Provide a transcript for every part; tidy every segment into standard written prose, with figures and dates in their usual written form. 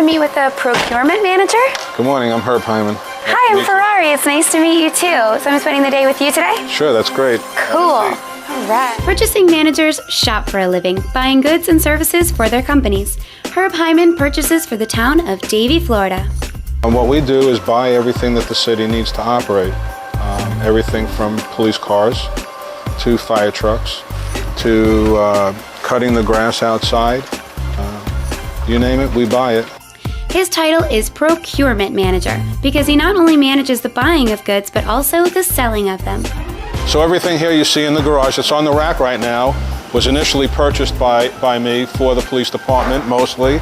meet with the procurement manager? Good morning, I'm Herb Hyman. Hi, I'm Ferrari. It's nice to meet you too. So I'm spending the day with you today? Sure, that's great. Cool. All right. Purchasing managers shop for a living, buying goods and services for their companies. Herb Hyman purchases for the town of Davie, Florida. And what we do is buy everything that the city needs to operate. Everything from police cars to fire trucks to cutting the grass outside. You name it, we buy it. His title is Procurement Manager because he not only manages the buying of goods but also the selling of them. So everything here you see in the garage that's on the rack right now was initially purchased by me for the police department mostly.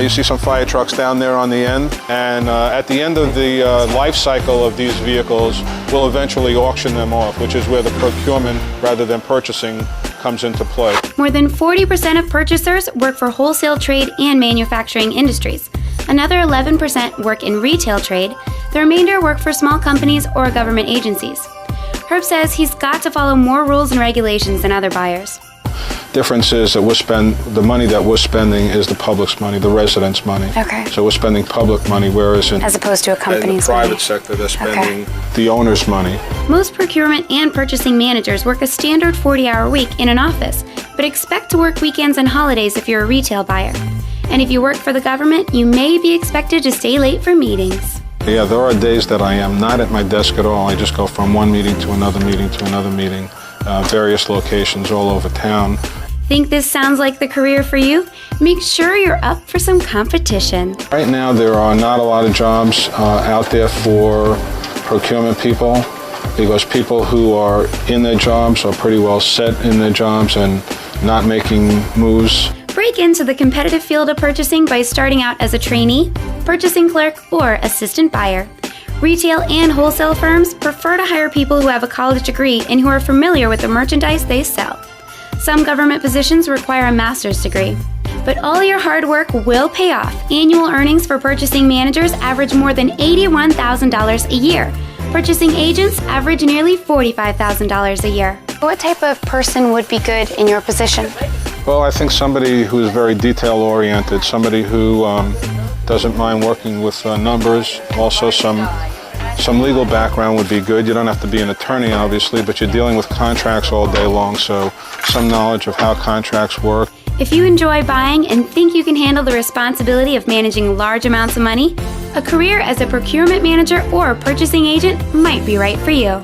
You see some fire trucks down there on the end, and at the end of the life cycle of these vehicles, we'll eventually auction them off, which is where the procurement rather than purchasing comes into play. More than 40% of purchasers work for wholesale trade and manufacturing industries. Another 11% work in retail trade. The remainder work for small companies or government agencies. Herb says he's got to follow more rules and regulations than other buyers. Difference is that the money that we're spending is the public's money, the residents' money. Okay. So we're spending public money, whereas As opposed to a in the company's private money. sector, they're spending the owner's money. Most procurement and purchasing managers work a standard 40-hour week in an office, but expect to work weekends and holidays if you're a retail buyer. And if you work for the government, you may be expected to stay late for meetings. Yeah, there are days that I am not at my desk at all. I just go from one meeting to another meeting to another meeting, various locations all over town. Think this sounds like the career for you? Make sure you're up for some competition. Right now, there are not a lot of jobs out there for procurement people because people who are in their jobs are pretty well set in their jobs and not making moves. Break into the competitive field of purchasing by starting out as a trainee, purchasing clerk, or assistant buyer. Retail and wholesale firms prefer to hire people who have a college degree and who are familiar with the merchandise they sell. Some government positions require a master's degree. But all your hard work will pay off. Annual earnings for purchasing managers average more than $81,000 a year. Purchasing agents average nearly $45,000 a year. What type of person would be good in your position? Well, I think somebody who is very detail-oriented, somebody who doesn't mind working with numbers, also some legal background would be good. You don't have to be an attorney, obviously, but you're dealing with contracts all day long, so some knowledge of how contracts work. If you enjoy buying and think you can handle the responsibility of managing large amounts of money, a career as a procurement manager or purchasing agent might be right for you.